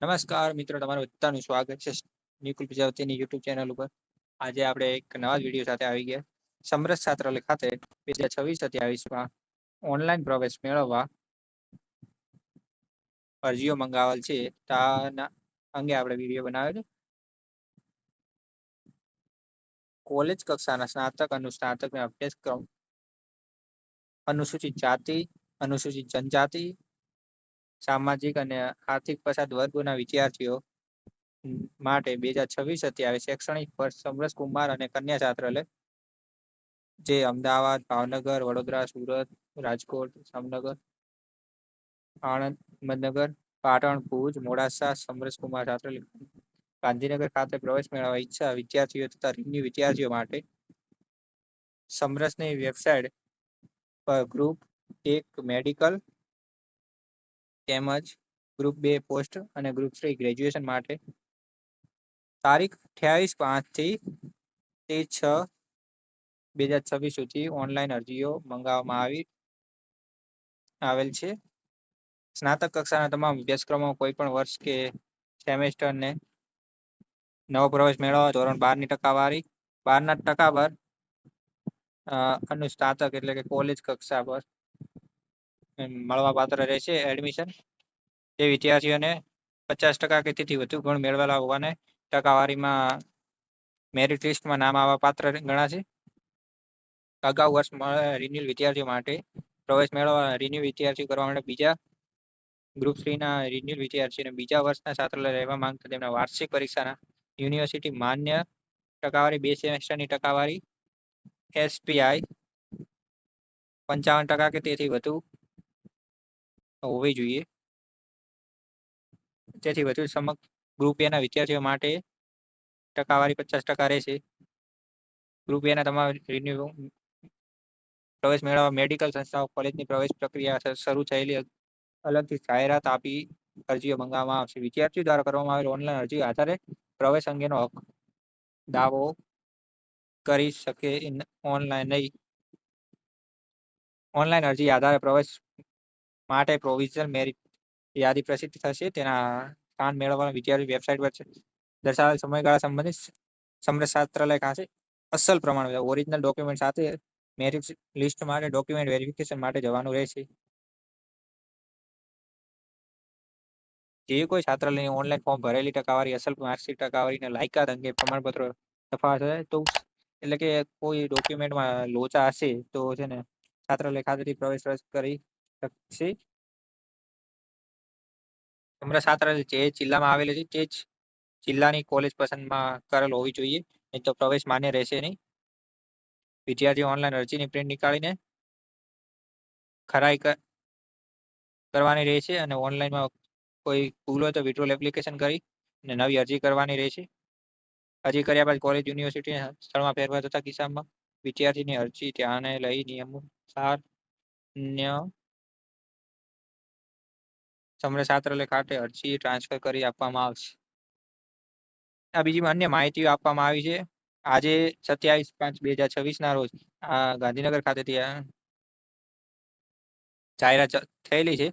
નમસ્કાર મિત્રો, તમારું બધાનું સ્વાગત છે નિકુલ પ્રજાપતિની યુટ્યુબ ચેનલ ઉપર. આજે આપણે એક નવા વિડીયો સાથે આવી ગયા. સમરસ છાત્રાલય ખાતે 2026-27માં ઓનલાઈન પ્રવેશ મેળવવા અરજીઓ મંગાવેલ છે. તાના અંગે આપણે વિડીયો બનાવેલો. કોલેજ કક્ષાના સ્નાતક અને સ્નાતકના અભ્યાસક્રમ અનુસૂચિત જાતિ, અનુસૂચિત જનજાતિ, સામાજિક અને આર્થિક પછાત વર્ગોના વિદ્યાર્થીઓ માટે 2026-27 શૈક્ષણિક વર્ષ સમરસ કુમાર અને કન્યા છાત્રાલય જે અમદાવાદ, ભાવનગર, વડોદરા, સુરત, રાજકોટ, જામનગર, આણંદ, હિંમતનગર, પાટણ, ભુજ, મોડાસા, સમરસ કુમાર છાત્રાલય ગાંધીનગર ખાતે પ્રવેશ મેળવવા ઈચ્છા વિદ્યાર્થીઓ તથા રિન્યુ વિદ્યાર્થીઓ માટે સમરસની વેબસાઇટ પર ગ્રુપ 1 મેડિકલ તેમજ ગ્રુપ 2 પોસ્ટ અને ગ્રુપ 3 ગ્રેજ્યુએશન માટે તારીખ 28/5 થી 6/2026 સુધી ઓનલાઈન અરજીઓ મંગાવવામાં આવેલ છે. સ્નાતક કક્ષાના તમામ અભ્યાસક્રમો કોઈ પણ વર્ષ કે સેમેસ્ટરને નવો પ્રવેશ મેળવવા ધોરણ 12ની ટકાવારી 12ના ટકા પર અનુસ્નાતક એટલે કે કોલેજ કક્ષા પર મળવા પાત્ર રહેશે. એડમિશન જે વિદ્યાર્થીઓને 50% કે તેથી વધુ ગુણ મેળવેલા હોવાને ટકાવારીમાં મેરિટ લિસ્ટમાં નામ આવવા પાત્ર ગણાશે. અગાઉ વર્ષ રિન્યુઅલ વિદ્યાર્થીઓ માટે પ્રવેશ મેળવવા રિન્યુ વિદ્યાર્થીઓ કરવા માટે બીજા ગ્રુપ 3ના રિન્યુઅલ વિદ્યાર્થીઓને બીજા વર્ષના છાત્રાલય રહેવા માંગતા તેમના વાર્ષિક પરીક્ષાના યુનિવર્સિટી માન્ય ટકાવારી 2 સેમેસ્ટરની ટકાવારી SPI 55% કે તેથી વધુ હોવી જોઈએ. તેથી વધુ સમગ્ર ગ્રુપ A ના વિદ્યાર્થીઓ માટે ટકાવારી 50% રહેશે. ગ્રુપ A ના તમામ રિન્યુ પ્રવેશ મેળવવા મેડિકલ સંસ્થાઓ કોલેજની પ્રવેશ પ્રક્રિયા શરૂ થયેલી અલગથી જાહેરાત આપી અરજીઓ મંગાવવામાં આવશે. વિદ્યાર્થીઓ દ્વારા કરવામાં આવેલ ઓનલાઈન અરજી આધારે પ્રવેશ અંગેનો હક દાવો કરી શકે. ઓનલાઈન અરજી આધારે પ્રવેશ માટે પ્રોવિઝનલ મેરિટ યાદી પ્રસિદ્ધ થશે. તેના સ્થાન મેળવવા વિદ્યાર્થી વેબસાઇટ પર દર્શાવેલ સમયગાળા સંબંધિત સમરસ છાત્રાલય ખાતે અસલ પ્રમાણ ઓરિજિનલ ડોક્યુમેન્ટ સાથે મેરિટ લિસ્ટ માટે ડોક્યુમેન્ટ વેરિફિકેશન માટે જવાનું રહેશે. જે કોઈ છાત્રાલયની ઓનલાઈન ફોર્મ ભરેલી ટકાવારી, અસલ માર્કશીટ, ટકાવારી અને લાયકાત અંગે પ્રમાણપત્રો તફાવત તો એટલે કે કોઈ ડોક્યુમેન્ટમાં લોચા હશે તો છે ને છાત્રાલય ખાતેથી પ્રવેશ રદ કરી શકશે. સમરસ છાત્રાલય જે જિલ્લામાં આવેલી છે તે જ જિલ્લાની કોલેજ પસંદમાં કરેલ હોવી જોઈએ, નહીં તો પ્રવેશ માન્ય રહેશે નહીં. વિદ્યાર્થીઓ ઓનલાઈન અરજીની પ્રિન્ટ નીકાળીને ખરાઈ કરવાની રહેશે અને ઓનલાઈનમાં કોઈ ભૂલ હોય તો વિડ્રોલ એપ્લિકેશન કરી અને નવી અરજી કરવાની રહેશે. અરજી કર્યા બાદ કોલેજ યુનિવર્સિટી સ્થળમાં ફેરફાર થતા કિસ્સામાં વિદ્યાર્થીની અરજી ધ્યાને લઈ નિયમાનુસાર સમરસ છાત્રાલય ખાતે અરજી ટ્રાન્સફર કરી આપવામાં આવશે. આ બીજી અન્ય માહિતીઓ આપવામાં આવી છે. આજે 27/5/2026ના રોજ ગાંધીનગર ખાતેથી જાહેરાત થયેલી છે.